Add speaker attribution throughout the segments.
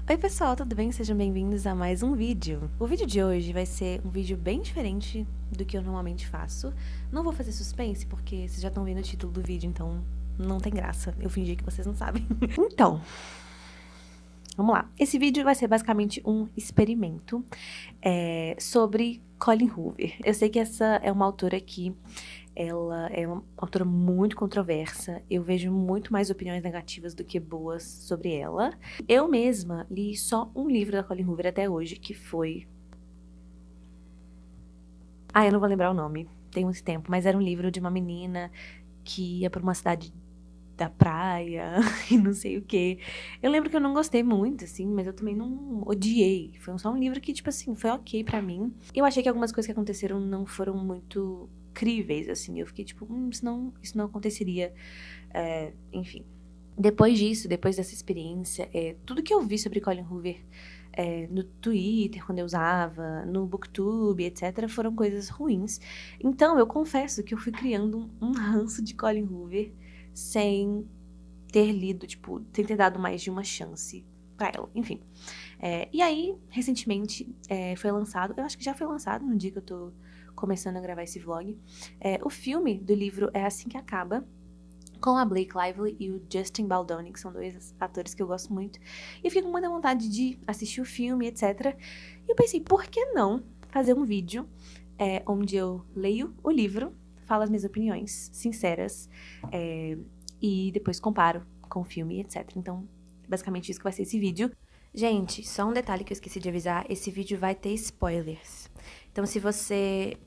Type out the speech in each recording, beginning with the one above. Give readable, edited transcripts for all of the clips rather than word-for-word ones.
Speaker 1: Oi pessoal, tudo bem? Sejam bem-vindos a mais um vídeo. O vídeo de hoje vai ser um vídeo bem diferente do que eu normalmente faço. Não vou fazer suspense, porque vocês já estão vendo o título do vídeo, então não tem graça eu fingir que vocês não sabem. Então, vamos lá. Esse vídeo vai ser basicamente um experimento sobre Colleen Hoover. Eu sei que essa é uma autora que ela é uma autora muito controversa. Eu vejo muito mais opiniões negativas do que boas sobre ela. Eu mesma li só um livro da Colleen Hoover até hoje, que foi... eu não vou lembrar o nome. Tem muito tempo, mas era um livro de uma menina que ia pra uma cidade da praia e não sei o quê. Eu lembro que eu não gostei muito, assim, mas eu também não odiei. Foi só um livro que, tipo assim, foi ok pra mim. Eu achei que algumas coisas que aconteceram não foram muito críveis, assim. Eu fiquei tipo, isso não aconteceria. Enfim. Depois disso, depois dessa experiência, tudo que eu vi sobre Colleen Hoover no Twitter, quando eu usava, no Booktube, etc., foram coisas ruins. Então, eu confesso que eu fui criando um ranço de Colleen Hoover sem ter lido, tipo, sem ter dado mais de uma chance pra ela. Enfim. E aí, recentemente, foi lançado, eu acho que já foi lançado no dia que eu tô começando a gravar esse vlog, o filme do livro É Assim Que Acaba, com a Blake Lively e o Justin Baldoni, que são dois atores que eu gosto muito. E eu fiquei com muita vontade de assistir o filme, etc. E eu pensei, por que não fazer um vídeo onde eu leio o livro, falo as minhas opiniões sinceras, e depois comparo com o filme, etc. Então, basicamente isso que vai ser esse vídeo. Gente, só um detalhe que eu esqueci de avisar, esse vídeo vai ter spoilers. Então, se você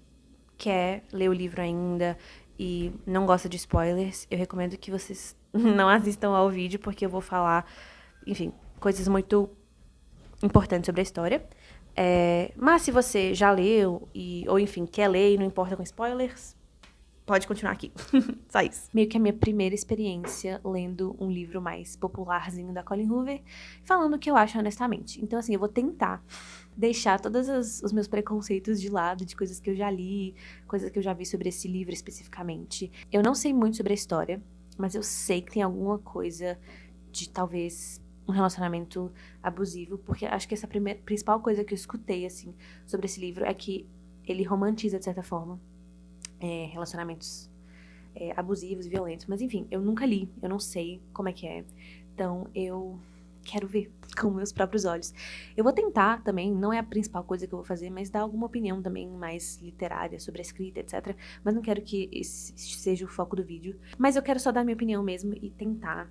Speaker 1: quer ler o livro ainda e não gosta de spoilers, eu recomendo que vocês não assistam ao vídeo, porque eu vou falar, enfim, coisas muito importantes sobre a história. Mas se você já leu, ou enfim, quer ler e não importa com spoilers, pode continuar aqui. Só isso. Meio que a minha primeira experiência lendo um livro mais popularzinho da Colleen Hoover, falando o que eu acho honestamente. Então, assim, eu vou tentar deixar todos os meus preconceitos de lado, de coisas que eu já li, coisas que eu já vi sobre esse livro especificamente. Eu não sei muito sobre a história, mas eu sei que tem alguma coisa de talvez um relacionamento abusivo, porque acho que essa principal coisa que eu escutei, assim, sobre esse livro é que ele romantiza, de certa forma, relacionamentos abusivos e violentos. Mas enfim, eu nunca li, eu não sei como é que é. Então eu quero ver com meus próprios olhos. Eu vou tentar também, não é a principal coisa que eu vou fazer, mas dar alguma opinião também mais literária sobre a escrita, etc. Mas não quero que esse seja o foco do vídeo. Mas eu quero só dar minha opinião mesmo e tentar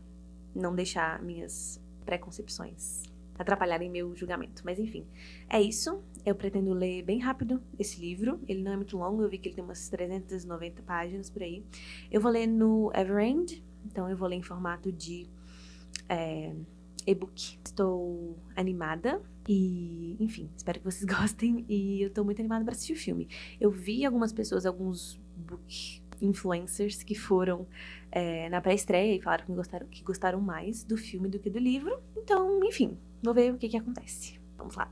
Speaker 1: não deixar minhas preconcepções atrapalharem meu julgamento. Mas enfim, é isso. Eu pretendo ler bem rápido esse livro. Ele não é muito longo, eu vi que ele tem umas 390 páginas por aí. Eu vou ler no Everend, então eu vou ler em formato de e-book. Estou animada e, enfim, espero que vocês gostem e eu tô muito animada pra assistir o filme. Eu vi algumas pessoas, alguns book influencers que foram na pré-estreia e falaram que gostaram mais do filme do que do livro. Então, enfim, vou ver o que acontece. Vamos lá.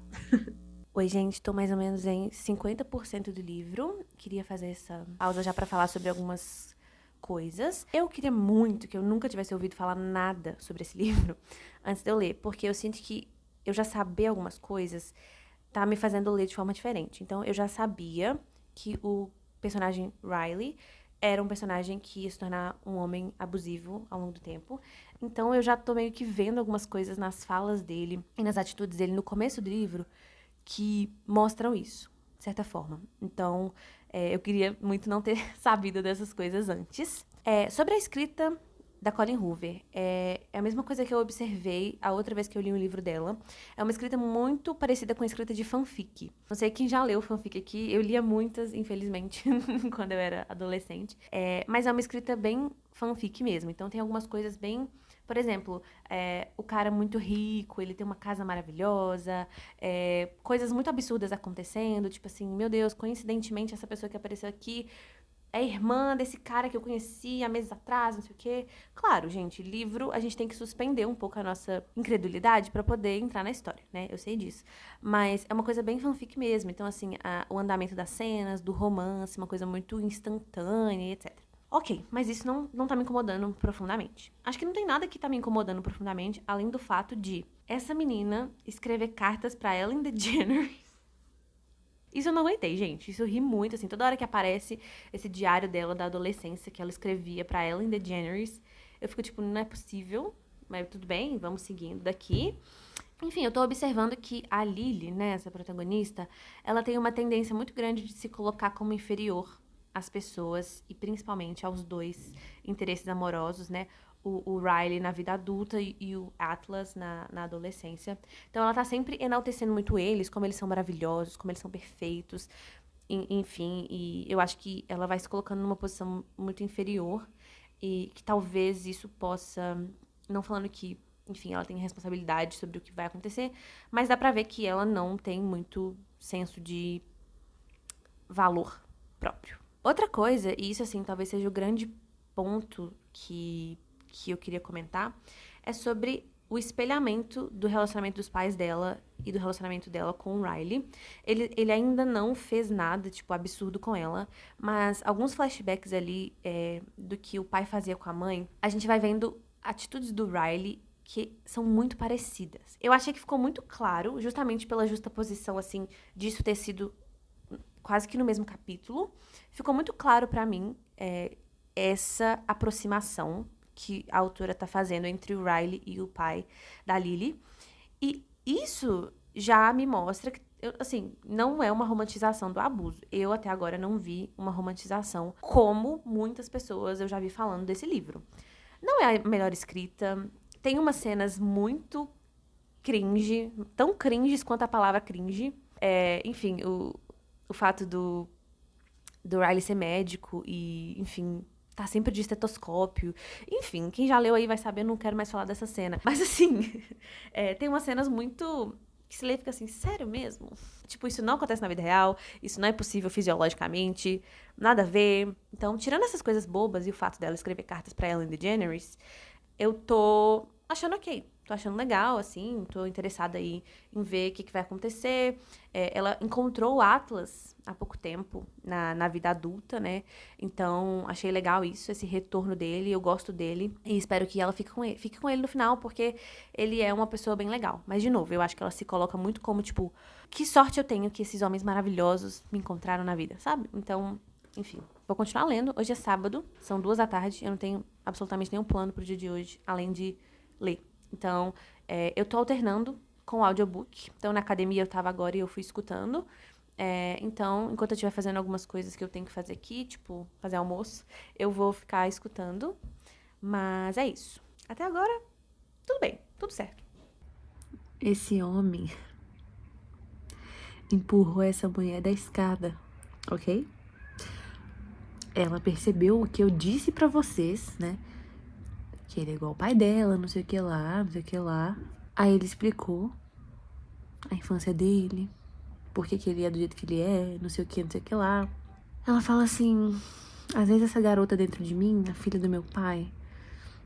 Speaker 1: Oi, gente, tô mais ou menos em 50% do livro. Queria fazer essa pausa já pra falar sobre algumas coisas. Eu queria muito que eu nunca tivesse ouvido falar nada sobre esse livro antes de eu ler, porque eu sinto que eu já saber algumas coisas tá me fazendo ler de forma diferente. Então, eu já sabia que o personagem Riley era um personagem que ia se tornar um homem abusivo ao longo do tempo. Então, eu já tô meio que vendo algumas coisas nas falas dele e nas atitudes dele no começo do livro que mostram isso, de certa forma. Então, eu queria muito não ter sabido dessas coisas antes. Sobre a escrita da Colleen Hoover, é a mesma coisa que eu observei a outra vez que eu li um livro dela. É uma escrita muito parecida com a escrita de fanfic. Não sei quem já leu fanfic aqui, eu lia muitas, infelizmente, quando eu era adolescente. Mas é uma escrita bem fanfic mesmo. Então tem algumas coisas bem... Por exemplo, o cara muito rico, ele tem uma casa maravilhosa, coisas muito absurdas acontecendo, tipo assim, meu Deus, coincidentemente essa pessoa que apareceu aqui é irmã desse cara que eu conheci há meses atrás, não sei o quê. Claro, gente, livro, a gente tem que suspender um pouco a nossa incredulidade pra poder entrar na história, né? Eu sei disso. Mas é uma coisa bem fanfic mesmo. Então, assim, o andamento das cenas, do romance, uma coisa muito instantânea, etc. Ok, mas isso não tá me incomodando profundamente. Acho que não tem nada que tá me incomodando profundamente, além do fato de essa menina escrever cartas pra Ellen DeGeneres. Isso eu não aguentei, gente. Isso eu ri muito, assim. Toda hora que aparece esse diário dela da adolescência que ela escrevia pra Ellen DeGeneres, eu fico tipo, não é possível. Mas tudo bem, vamos seguindo daqui. Enfim, eu tô observando que a Lily, né, essa protagonista, ela tem uma tendência muito grande de se colocar como inferior às pessoas e principalmente aos dois interesses amorosos, né? O Riley na vida adulta e o Atlas na adolescência. Então ela tá sempre enaltecendo muito eles, como eles são maravilhosos, como eles são perfeitos, enfim. E eu acho que ela vai se colocando numa posição muito inferior e que talvez isso possa, não falando que, enfim, ela tem responsabilidade sobre o que vai acontecer, mas dá pra ver que ela não tem muito senso de valor próprio. Outra coisa, e isso assim, talvez seja o grande ponto que eu queria comentar, é sobre o espelhamento do relacionamento dos pais dela e do relacionamento dela com o Riley. Ele ainda não fez nada, tipo, absurdo com ela, mas alguns flashbacks ali do que o pai fazia com a mãe, a gente vai vendo atitudes do Riley que são muito parecidas. Eu achei que ficou muito claro, justamente pela justaposição, assim, disso ter sido quase que no mesmo capítulo, ficou muito claro pra mim essa aproximação que a autora tá fazendo entre o Riley e o pai da Lily. E isso já me mostra que, assim, não é uma romantização do abuso. Eu até agora não vi uma romantização como muitas pessoas eu já vi falando desse livro. Não é a melhor escrita, tem umas cenas muito cringe, tão cringes quanto a palavra cringe. Enfim, o fato do Riley ser médico e, enfim, tá sempre de estetoscópio. Enfim, quem já leu aí vai saber, eu não quero mais falar dessa cena. Mas, assim, tem umas cenas muito que se lê e fica assim, sério mesmo? Tipo, isso não acontece na vida real, isso não é possível fisiologicamente, nada a ver. Então, tirando essas coisas bobas e o fato dela escrever cartas pra Ellen DeGeneres, eu tô achando ok. Tô achando legal, assim, tô interessada aí em ver o que vai acontecer. Ela encontrou o Atlas há pouco tempo, na vida adulta, né? Então, achei legal isso, esse retorno dele, eu gosto dele. E espero que ela fique com ele no final, porque ele é uma pessoa bem legal. Mas, de novo, eu acho que ela se coloca muito como, tipo, que sorte eu tenho que esses homens maravilhosos me encontraram na vida, sabe? Então, enfim, vou continuar lendo. Hoje é sábado, são 2 da tarde. Eu não tenho absolutamente nenhum plano pro dia de hoje, além de ler. Então, eu tô alternando com o audiobook. Então, na academia eu tava agora e eu fui escutando. Então, enquanto eu estiver fazendo algumas coisas que eu tenho que fazer aqui, tipo, fazer almoço, eu vou ficar escutando. Mas é isso. Até agora, tudo bem, tudo certo. Esse homem empurrou essa mulher da escada, ok? Ela percebeu o que eu disse pra vocês, né? Que ele é igual ao pai dela, não sei o que lá, não sei o que lá. Aí ele explicou a infância dele, por que ele é do jeito que ele é, não sei o que, não sei o que lá. Ela fala assim, às vezes essa garota dentro de mim, a filha do meu pai,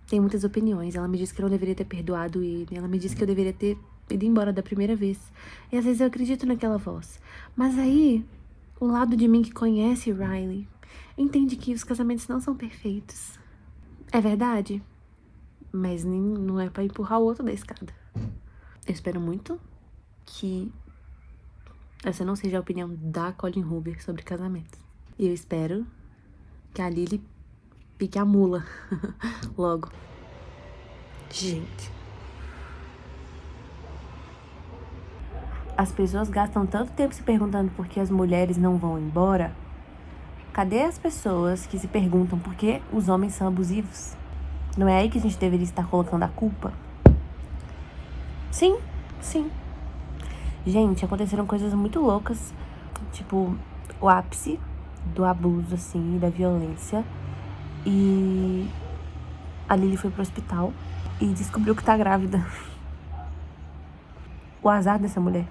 Speaker 1: tem muitas opiniões. Ela me disse que eu não deveria ter perdoado ele, ela me disse que eu deveria ter ido embora da primeira vez. E às vezes eu acredito naquela voz. Mas aí, o lado de mim que conhece Riley, entende que os casamentos não são perfeitos. É verdade? Mas nem, não é pra empurrar o outro da escada. Eu espero muito que essa não seja a opinião da Colleen Hoover sobre casamentos. E eu espero que a Lily pique a mula logo. Gente. As pessoas gastam tanto tempo se perguntando por que as mulheres não vão embora. Cadê as pessoas que se perguntam por que os homens são abusivos? Não é aí que a gente deveria estar colocando a culpa? Sim, sim. Gente, aconteceram coisas muito loucas. Tipo, o ápice do abuso, assim, da violência. E a Lily foi pro hospital e descobriu que tá grávida. O azar dessa mulher.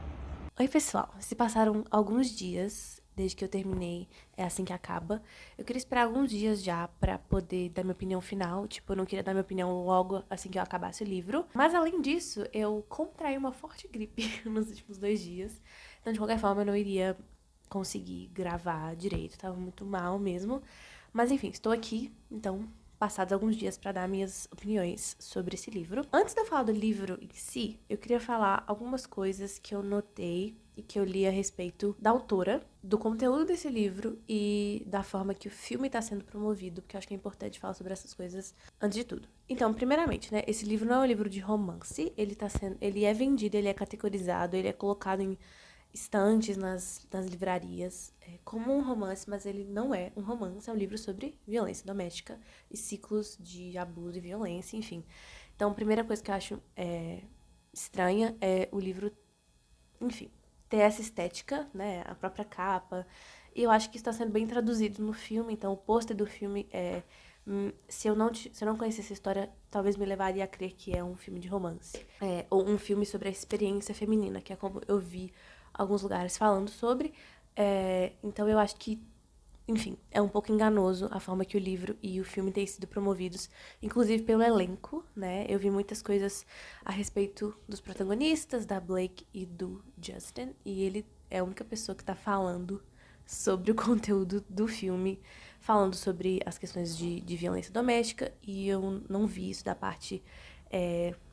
Speaker 1: Oi, pessoal. Se passaram alguns dias desde que eu terminei É Assim Que Acaba. Eu queria esperar alguns dias já pra poder dar minha opinião final. Tipo, eu não queria dar minha opinião logo assim que eu acabasse o livro. Mas, além disso, eu contraí uma forte gripe nos últimos 2 dias. Então, de qualquer forma, eu não iria conseguir gravar direito. Tava muito mal mesmo. Mas, enfim, estou aqui. Então, passados alguns dias para dar minhas opiniões sobre esse livro. Antes de eu falar do livro em si, eu queria falar algumas coisas que eu notei e que eu li a respeito da autora, do conteúdo desse livro e da forma que o filme está sendo promovido, porque eu acho que é importante falar sobre essas coisas antes de tudo. Então, primeiramente, né, esse livro não é um livro de romance, ele é vendido, ele é categorizado, ele é colocado em estantes nas livrarias como um romance, mas ele não é um romance, é um livro sobre violência doméstica e ciclos de abuso e violência, enfim. Então, a primeira coisa que eu acho estranha é o livro, enfim, ter essa estética, né, a própria capa, e eu acho que isso está sendo bem traduzido no filme, então o pôster do filme se eu não conhecesse a história, talvez me levaria a crer que é um filme de romance. Ou um filme sobre a experiência feminina, que é como eu vi alguns lugares falando sobre. Então eu acho que, enfim, é um pouco enganoso a forma que o livro e o filme têm sido promovidos, inclusive pelo elenco, né? Eu vi muitas coisas a respeito dos protagonistas, da Blake e do Justin, e ele é a única pessoa que tá falando sobre o conteúdo do filme, falando sobre as questões de violência doméstica, e eu não vi isso da parte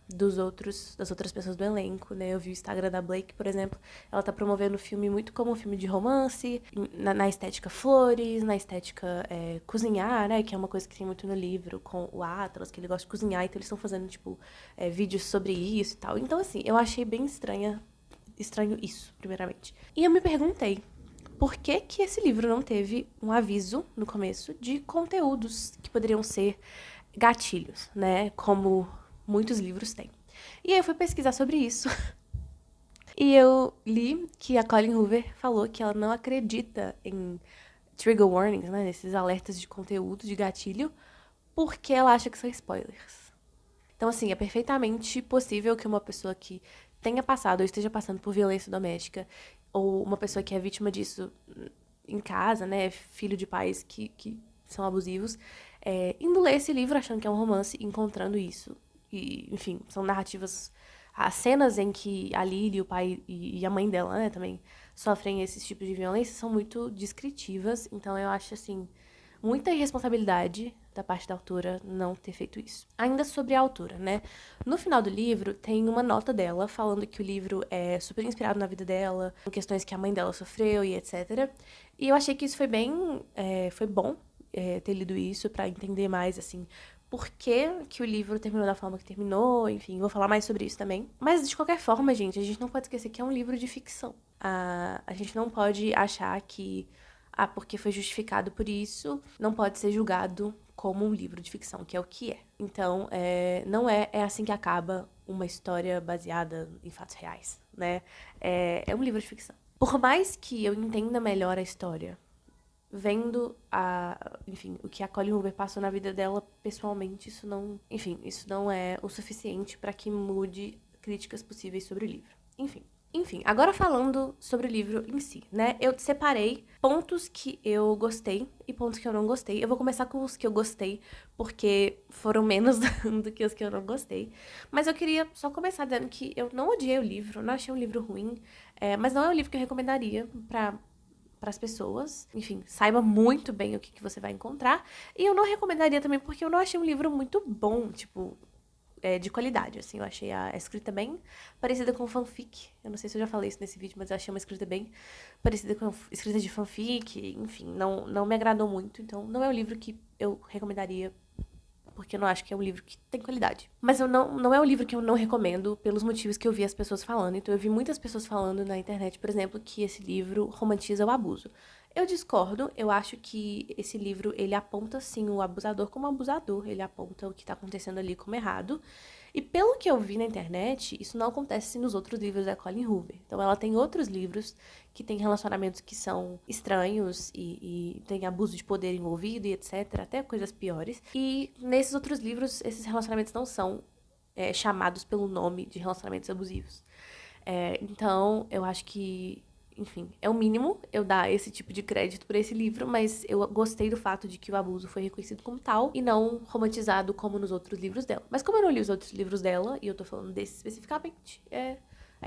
Speaker 1: das outras pessoas do elenco, né? Eu vi o Instagram da Blake, por exemplo, ela tá promovendo o filme muito como um filme de romance, na estética flores, na estética cozinhar, né? Que é uma coisa que tem muito no livro, com o Atlas, que ele gosta de cozinhar, então eles estão fazendo, tipo, vídeos sobre isso e tal. Então, assim, eu achei bem estranho isso, primeiramente. E eu me perguntei, por que que esse livro não teve um aviso no começo de conteúdos que poderiam ser gatilhos, né? Como muitos livros têm. E aí eu fui pesquisar sobre isso. E eu li que a Colleen Hoover falou que ela não acredita em trigger warnings, né? Nesses alertas de conteúdo, de gatilho, porque ela acha que são spoilers. Então, assim, é perfeitamente possível que uma pessoa que tenha passado ou esteja passando por violência doméstica, ou uma pessoa que é vítima disso em casa, né? Filho de pais que são abusivos, indo ler esse livro achando que é um romance, encontrando isso. E, enfim, são narrativas. As cenas em que a Lily, o pai e a mãe dela, né, também sofrem esses tipos de violência são muito descritivas. Então eu acho, assim, muita irresponsabilidade da parte da autora não ter feito isso. Ainda sobre a autora, né? No final do livro tem uma nota dela falando que o livro é super inspirado na vida dela, em questões que a mãe dela sofreu e etc. E eu achei que isso foi foi bom ter lido isso pra entender mais, assim, por que o livro terminou da forma que terminou, enfim, vou falar mais sobre isso também. Mas, de qualquer forma, gente, a gente não pode esquecer que é um livro de ficção. A gente não pode achar que, porque foi justificado por isso, não pode ser julgado como um livro de ficção, que é o que é. Então, não é assim que acaba uma história baseada em fatos reais, né? É um livro de ficção. Por mais que eu entenda melhor a história, vendo enfim, o que a Colleen Hoover passou na vida dela pessoalmente, isso não é o suficiente para que mude críticas possíveis sobre o livro. Enfim, agora falando sobre o livro em si, né? Eu separei pontos que eu gostei e pontos que eu não gostei. Eu vou começar com os que eu gostei, porque foram menos do que os que eu não gostei. Mas eu queria só começar dizendo que eu não odiei o livro, não achei um livro ruim, mas não é um livro que eu recomendaria para as pessoas. Enfim, saiba muito bem o que você vai encontrar. E eu não recomendaria também porque eu não achei um livro muito bom, tipo, de qualidade, assim. Eu achei a escrita bem parecida com fanfic. Eu não sei se eu já falei isso nesse vídeo, mas eu achei uma escrita bem parecida com escrita de fanfic. Enfim, não me agradou muito. Então, não é um livro que eu recomendaria, porque eu não acho que é um livro que tem qualidade. Mas não é um livro que eu não recomendo pelos motivos que eu vi as pessoas falando. Então, eu vi muitas pessoas falando na internet, por exemplo, que esse livro romantiza o abuso. Eu discordo, eu acho que esse livro, ele aponta, sim, o abusador como abusador. Ele aponta o que tá acontecendo ali como errado. E pelo que eu vi na internet, isso não acontece nos outros livros da Colleen Hoover. Então, ela tem outros livros que têm relacionamentos que são estranhos e tem abuso de poder envolvido e etc. Até coisas piores. E nesses outros livros, esses relacionamentos não são chamados pelo nome de relacionamentos abusivos. Então, eu acho que, enfim, é o mínimo eu dar esse tipo de crédito por esse livro, mas eu gostei do fato de que o abuso foi reconhecido como tal e não romantizado como nos outros livros dela. Mas como eu não li os outros livros dela, e eu tô falando desse especificamente, é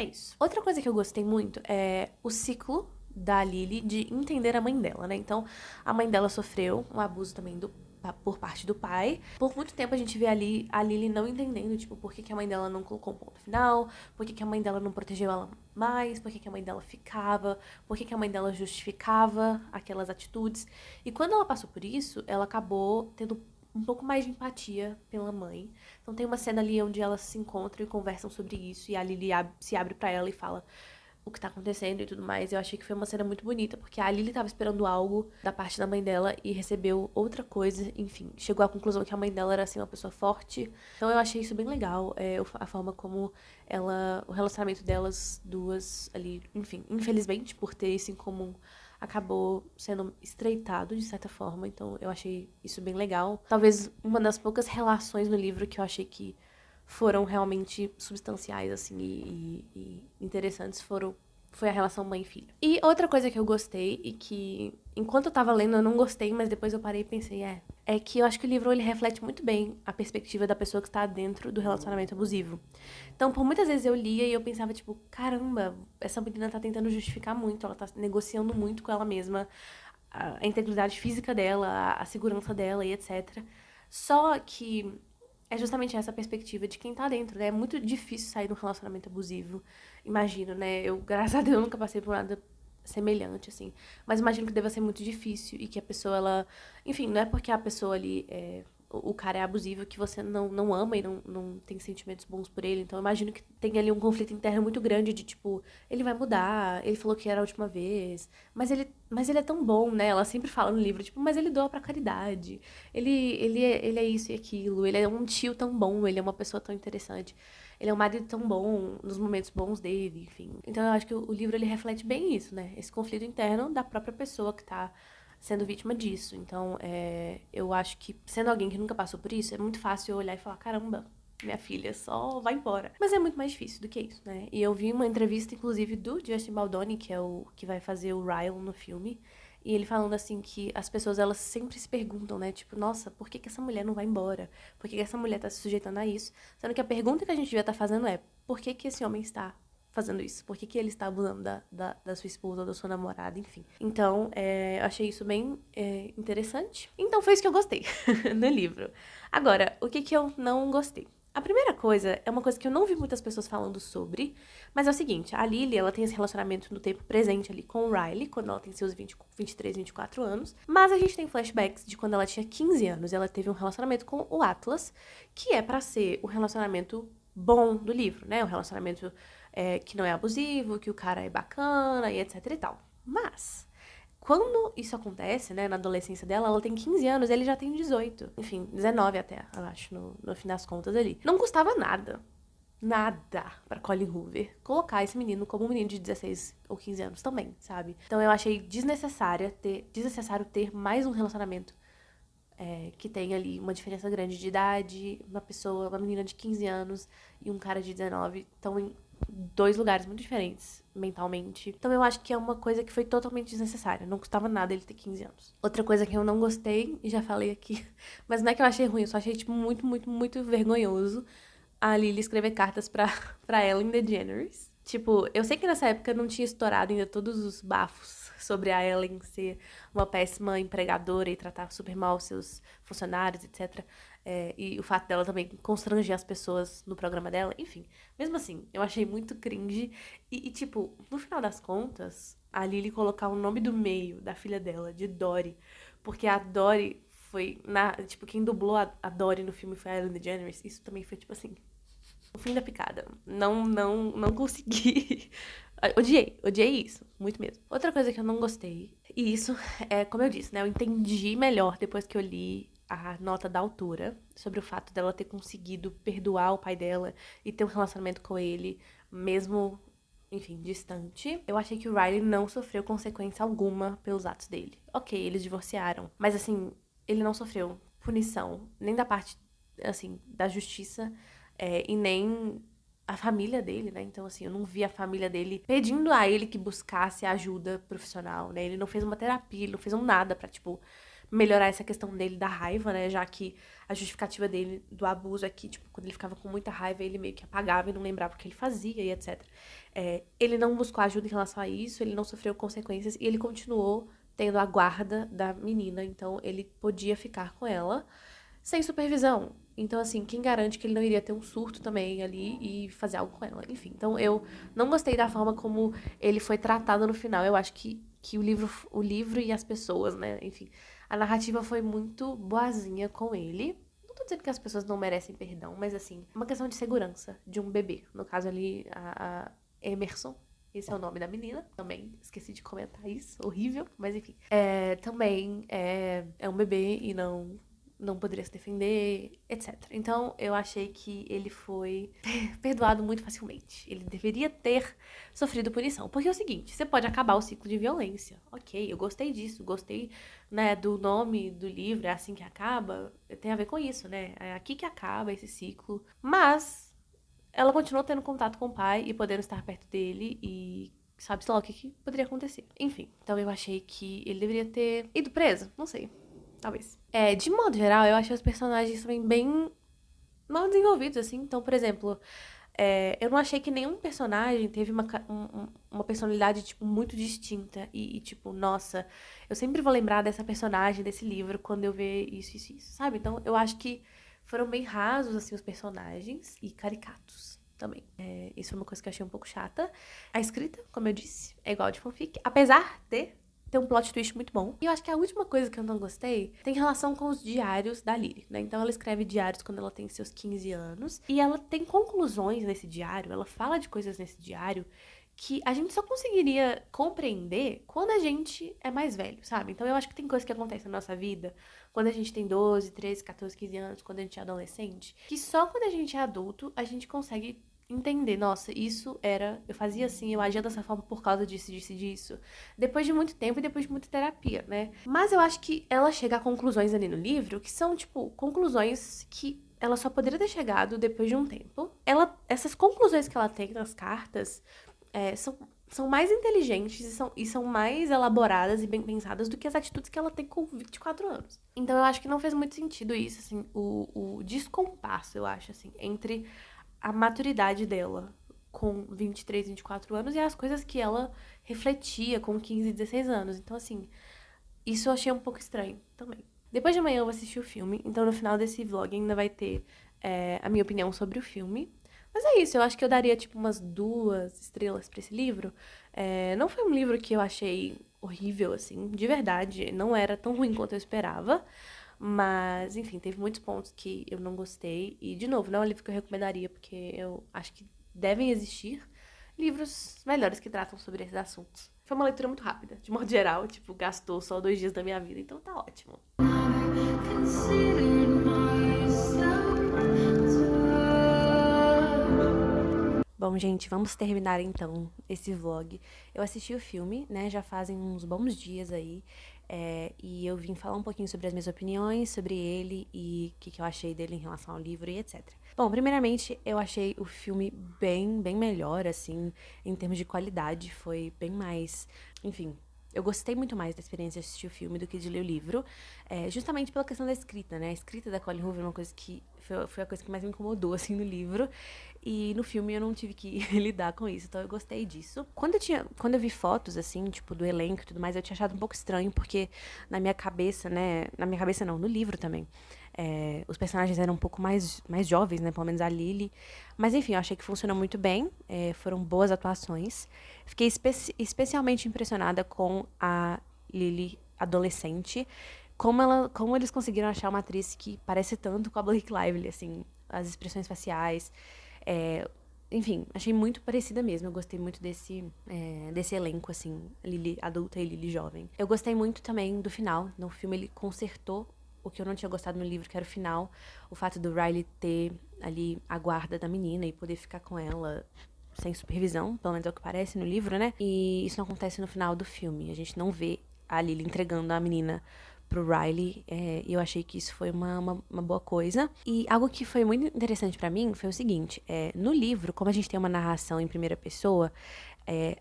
Speaker 1: isso. Outra coisa que eu gostei muito é o ciclo da Lily de entender a mãe dela, né? Então, a mãe dela sofreu um abuso também por parte do pai. Por muito tempo a gente vê ali a Lily não entendendo, tipo, por que a mãe dela não colocou um ponto final, por que a mãe dela não protegeu ela mais, por que a mãe dela ficava, por que a mãe dela justificava aquelas atitudes. E quando ela passou por isso, ela acabou tendo um pouco mais de empatia pela mãe. Então tem uma cena ali onde elas se encontram e conversam sobre isso, e a Lily se abre pra ela e fala o que tá acontecendo e tudo mais. Eu achei que foi uma cena muito bonita, porque a Lily tava esperando algo da parte da mãe dela e recebeu outra coisa. Enfim, chegou à conclusão que a mãe dela era, assim, uma pessoa forte. Então eu achei isso bem legal, a forma como o relacionamento delas duas ali, enfim, infelizmente, por ter isso em comum, acabou sendo estreitado de certa forma. Então eu achei isso bem legal. Talvez uma das poucas relações no livro que eu achei que foram realmente substanciais, assim, e interessantes foi a relação mãe e filha. E outra coisa que eu gostei, e que enquanto eu tava lendo eu não gostei, mas depois eu parei e pensei, é que eu acho que o livro ele reflete muito bem a perspectiva da pessoa que está dentro do relacionamento abusivo. Então, por muitas vezes eu lia e eu pensava, tipo, caramba, essa menina tá tentando justificar muito, ela tá negociando muito com ela mesma, a integridade física dela, a segurança dela e etc. Só que é justamente essa perspectiva de quem tá dentro, né? É muito difícil sair de um relacionamento abusivo. Imagino, né? Eu, graças a Deus, nunca passei por nada semelhante, assim. Mas imagino que deva ser muito difícil e que a pessoa, ela... Enfim, não é porque a pessoa ali o cara é abusivo que você não ama e não tem sentimentos bons por ele. Então, eu imagino que tem ali um conflito interno muito grande de, tipo, ele vai mudar, ele falou que era a última vez, mas ele é tão bom, né? Ela sempre fala no livro, tipo, mas ele doa pra caridade. Ele é isso e aquilo. Ele é um tio tão bom, ele é uma pessoa tão interessante. Ele é um marido tão bom nos momentos bons dele, enfim. Então eu acho que o livro ele reflete bem isso, né? Esse conflito interno da própria pessoa que tá sendo vítima disso. Então, eu acho que, sendo alguém que nunca passou por isso, é muito fácil eu olhar e falar, caramba, minha filha só vai embora. Mas é muito mais difícil do que isso, né? E eu vi uma entrevista, inclusive, do Justin Baldoni, que é o que vai fazer o Ryan no filme. E ele falando assim que as pessoas, elas sempre se perguntam, né? Tipo, nossa, por que essa mulher não vai embora? Por que essa mulher tá se sujeitando a isso? Sendo que a pergunta que a gente devia estar fazendo é, por que esse homem está fazendo isso? Por que ele está abusando da sua esposa ou da sua namorada, enfim. Então, eu achei isso bem interessante. Então, foi isso que eu gostei no livro. Agora, o que eu não gostei? A primeira coisa é uma coisa que eu não vi muitas pessoas falando sobre, mas é o seguinte, a Lily, ela tem esse relacionamento no tempo presente ali com o Riley, quando ela tem seus 23, 24 anos, mas a gente tem flashbacks de quando ela tinha 15 anos, ela teve um relacionamento com o Atlas, que é pra ser o relacionamento bom do livro, né? Um relacionamento que não é abusivo, que o cara é bacana e etc e tal. Mas, quando isso acontece, né, na adolescência dela, ela tem 15 anos, ele já tem 18. Enfim, 19 até, eu acho, no fim das contas ali. Não custava nada pra Colin Hoover colocar esse menino como um menino de 16 ou 15 anos também, sabe? Então eu achei desnecessário ter mais um relacionamento que tem ali uma diferença grande de idade, uma menina de 15 anos e um cara de 19, estão em dois lugares muito diferentes mentalmente. Então eu acho que é uma coisa que foi totalmente desnecessária. Não custava nada ele ter 15 anos. Outra coisa que eu não gostei, e já falei aqui, mas não é que eu achei ruim, eu só achei, tipo, muito, muito, muito vergonhoso a Lily escrever cartas pra Ellen DeGeneres. Tipo, eu sei que nessa época não tinha estourado ainda todos os bafos sobre a Ellen ser uma péssima empregadora e tratar super mal seus funcionários, etc. E o fato dela também constranger as pessoas no programa dela. Enfim, mesmo assim, eu achei muito cringe. Tipo, no final das contas, a Lily colocar o nome do meio da filha dela, de Dory, porque a Dory foi, tipo, quem dublou a Dory no filme foi a Ellen DeGeneres. Isso também foi, tipo assim, o fim da picada. Não consegui. Odiei isso, muito mesmo. Outra coisa que eu não gostei, e isso é, como eu disse, né? Eu entendi melhor depois que eu li a nota da autora sobre o fato dela ter conseguido perdoar o pai dela e ter um relacionamento com ele, mesmo, enfim, distante. Eu achei que o Riley não sofreu consequência alguma pelos atos dele. Ok, eles divorciaram, mas assim, ele não sofreu punição, nem da parte, assim, da justiça, e nem a família dele, né? Então, assim, eu não vi a família dele pedindo a ele que buscasse ajuda profissional, né? Ele não fez uma terapia, ele não fez um nada pra, tipo, melhorar essa questão dele da raiva, né? Já que a justificativa dele do abuso é que, tipo, quando ele ficava com muita raiva, ele meio que apagava e não lembrava o que ele fazia e etc. Ele não buscou ajuda em relação a isso, ele não sofreu consequências e ele continuou tendo a guarda da menina, então ele podia ficar com ela sem supervisão. Então, assim, quem garante que ele não iria ter um surto também ali e fazer algo com ela? Enfim, então eu não gostei da forma como ele foi tratado no final. Eu acho que o livro e as pessoas, né? Enfim, a narrativa foi muito boazinha com ele. Não tô dizendo que as pessoas não merecem perdão, mas assim, uma questão de segurança de um bebê. No caso ali, a Emerson. Esse é o nome da menina. Também esqueci de comentar isso. Horrível, mas enfim. Também é um bebê e não poderia se defender, etc. Então, eu achei que ele foi perdoado muito facilmente. Ele deveria ter sofrido punição. Porque é o seguinte, você pode acabar o ciclo de violência. Ok, eu gostei disso, gostei, né, do nome do livro, é assim que acaba. Tem a ver com isso, né? É aqui que acaba esse ciclo. Mas ela continuou tendo contato com o pai e podendo estar perto dele e sabe-se lá o que poderia acontecer. Enfim, então eu achei que ele deveria ter ido preso, não sei. Talvez. De modo geral, eu achei os personagens também bem mal desenvolvidos, assim. Então, por exemplo, eu não achei que nenhum personagem teve uma personalidade, tipo, muito distinta. Tipo, nossa, eu sempre vou lembrar dessa personagem, desse livro, quando eu ver isso, sabe? Então, eu acho que foram bem rasos, assim, os personagens e caricatos também. Isso foi uma coisa que eu achei um pouco chata. A escrita, como eu disse, é igual de fanfic, apesar de tem um plot twist muito bom. E eu acho que a última coisa que eu não gostei tem relação com os diários da Lily, né? Então ela escreve diários quando ela tem seus 15 anos. E ela tem conclusões nesse diário, ela fala de coisas nesse diário que a gente só conseguiria compreender quando a gente é mais velho, sabe? Então eu acho que tem coisas que acontecem na nossa vida quando a gente tem 12, 13, 14, 15 anos, quando a gente é adolescente, que só quando a gente é adulto a gente consegue entender, nossa, isso era, eu fazia assim, eu agia dessa forma por causa disso. Depois de muito tempo e depois de muita terapia, né? Mas eu acho que ela chega a conclusões ali no livro que são, tipo, conclusões que ela só poderia ter chegado depois de um tempo. Essas conclusões que ela tem nas cartas são mais inteligentes e são mais elaboradas e bem pensadas do que as atitudes que ela tem com 24 anos. Então eu acho que não fez muito sentido isso, assim, o descompasso, eu acho, assim, entre a maturidade dela com 23, 24 anos e as coisas que ela refletia com 15, 16 anos. Então, assim, isso eu achei um pouco estranho também. Depois de amanhã eu vou assistir o filme, então no final desse vlog ainda vai ter a minha opinião sobre o filme. Mas é isso, eu acho que eu daria, tipo, umas 2 estrelas pra esse livro. Não foi um livro que eu achei horrível, assim, de verdade. Não era tão ruim quanto eu esperava. Mas, enfim, teve muitos pontos que eu não gostei. E, de novo, não é um livro que eu recomendaria, porque eu acho que devem existir livros melhores que tratam sobre esses assuntos. Foi uma leitura muito rápida, de modo geral, tipo, gastou só 2 dias da minha vida, então tá ótimo. Bom, gente, vamos terminar então esse vlog. Eu assisti o filme, né, já fazem uns bons dias aí, e eu vim falar um pouquinho sobre as minhas opiniões sobre ele e o que eu achei dele em relação ao livro e etc. Bom, primeiramente, eu achei o filme bem, bem melhor, assim, em termos de qualidade, foi bem mais, enfim. Eu gostei muito mais da experiência de assistir o filme do que de ler o livro, justamente pela questão da escrita, né? A escrita da Colleen Hoover é uma coisa que foi a coisa que mais me incomodou, assim, no livro. E no filme eu não tive que lidar com isso, então eu gostei disso. Quando eu vi fotos, assim, tipo, do elenco e tudo mais, eu tinha achado um pouco estranho, porque na minha cabeça, né, na minha cabeça não, no livro também, os personagens eram um pouco mais jovens, né, pelo menos a Lily. Mas enfim, eu achei que funcionou muito bem, foram boas atuações. Fiquei especialmente impressionada com a Lily adolescente, como eles conseguiram achar uma atriz que parece tanto com a Blake Lively, assim, as expressões faciais, enfim, achei muito parecida mesmo. Eu gostei muito desse elenco, assim, Lily adulta e Lily jovem. Eu gostei muito também do final. No filme ele consertou o que eu não tinha gostado no livro, que era o final. O fato do Riley ter ali a guarda da menina e poder ficar com ela sem supervisão, pelo menos é o que parece no livro, né? E isso não acontece no final do filme. A gente não vê a Lily entregando a menina pro Riley, e eu achei que isso foi uma boa coisa. E algo que foi muito interessante pra mim foi o seguinte, no livro, como a gente tem uma narração em primeira pessoa,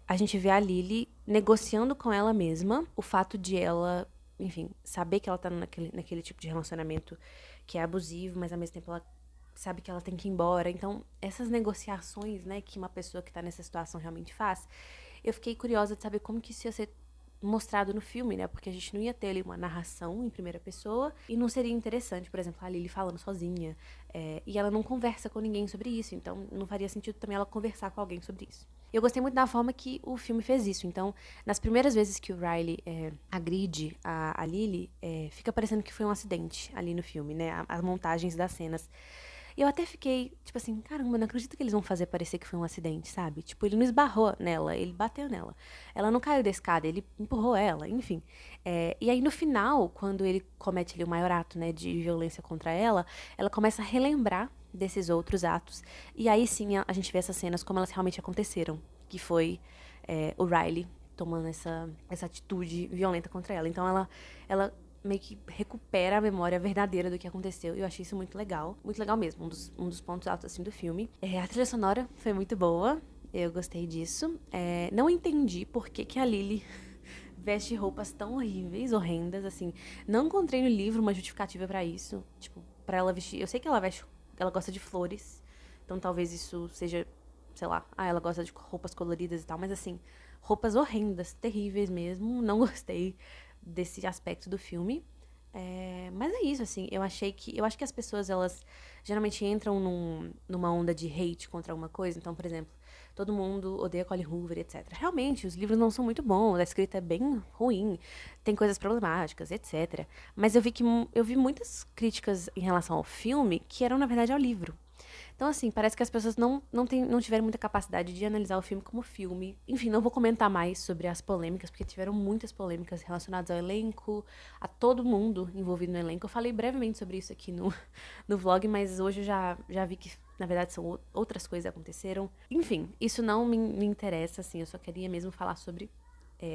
Speaker 1: a gente vê a Lily negociando com ela mesma o fato de ela, enfim, saber que ela tá naquele tipo de relacionamento que é abusivo, mas ao mesmo tempo ela sabe que ela tem que ir embora. Então, essas negociações, né, que uma pessoa que tá nessa situação realmente faz, eu fiquei curiosa de saber como que isso ia ser mostrado no filme, né? Porque a gente não ia ter ali uma narração em primeira pessoa e não seria interessante, por exemplo, a Lily falando sozinha. E ela não conversa com ninguém sobre isso, então não faria sentido também ela conversar com alguém sobre isso. Eu gostei muito da forma que o filme fez isso. Então, nas primeiras vezes que o Riley agride a Lily, fica parecendo que foi um acidente ali no filme, né? As montagens das cenas. E eu até fiquei, tipo assim, caramba, não acredito que eles vão fazer parecer que foi um acidente, sabe? Tipo, ele não esbarrou nela, ele bateu nela. Ela não caiu da escada, ele empurrou ela, enfim. E aí no final, quando ele comete ali o maior ato, né, de violência contra ela, ela começa a relembrar desses outros atos. E aí sim a gente vê essas cenas como elas realmente aconteceram. Que foi o Riley tomando essa atitude violenta contra ela. Então ela meio que recupera a memória verdadeira do que aconteceu. E eu achei isso muito legal. Muito legal mesmo. Um dos pontos altos, assim, do filme. A trilha sonora foi muito boa. Eu gostei disso. Não entendi por que a Lily veste roupas tão horríveis, horrendas, assim. Não encontrei no livro uma justificativa pra isso. Tipo, pra ela vestir... Eu sei que ela veste... Ela gosta de flores. Então talvez isso seja... Sei lá. Ela gosta de roupas coloridas e tal. Mas, assim, roupas horrendas, terríveis mesmo. Não gostei desse aspecto do filme. Mas é isso, assim, eu acho que as pessoas, elas geralmente entram numa onda de hate contra alguma coisa. Então, por exemplo, todo mundo odeia Colin Hoover, etc. Realmente, os livros não são muito bons, a escrita é bem ruim, tem coisas problemáticas, etc. Mas eu vi muitas críticas em relação ao filme que eram, na verdade, ao livro. Então, assim, parece que as pessoas não tiveram muita capacidade de analisar o filme como filme. Enfim, não vou comentar mais sobre as polêmicas, porque tiveram muitas polêmicas relacionadas ao elenco, a todo mundo envolvido no elenco. Eu falei brevemente sobre isso aqui no vlog, mas hoje eu já vi que, na verdade, são outras coisas que aconteceram. Enfim, isso não me interessa, assim, eu só queria mesmo falar sobre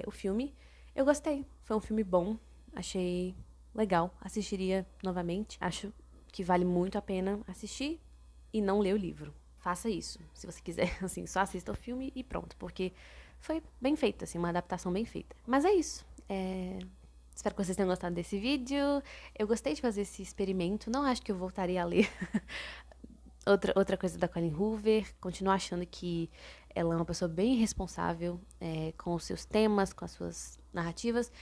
Speaker 1: o filme. Eu gostei, foi um filme bom, achei legal, assistiria novamente. Acho que vale muito a pena assistir e não ler o livro. Faça isso, se você quiser, assim, só assista o filme e pronto, porque foi bem feito, assim, uma adaptação bem feita. Mas é isso. Espero que vocês tenham gostado desse vídeo. Eu gostei de fazer esse experimento. Não acho que eu voltaria a ler outra coisa da Colleen Hoover. Continuo achando que ela é uma pessoa bem responsável com os seus temas, com as suas narrativas.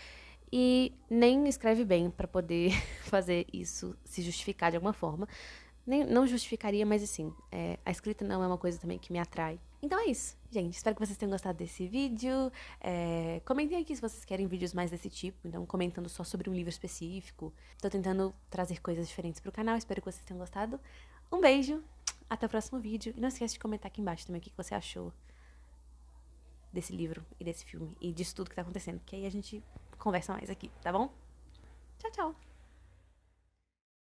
Speaker 1: E nem escreve bem pra poder fazer isso se justificar de alguma forma. Não justificaria, mas assim, a escrita não é uma coisa também que me atrai. Então é isso, gente. Espero que vocês tenham gostado desse vídeo. Comentem aqui se vocês querem vídeos mais desse tipo, então comentando só sobre um livro específico. Tô tentando trazer coisas diferentes pro canal, espero que vocês tenham gostado. Um beijo, até o próximo vídeo. E não esquece de comentar aqui embaixo também o que você achou desse livro e desse filme e disso tudo que tá acontecendo, que aí a gente conversa mais aqui, tá bom? Tchau, tchau!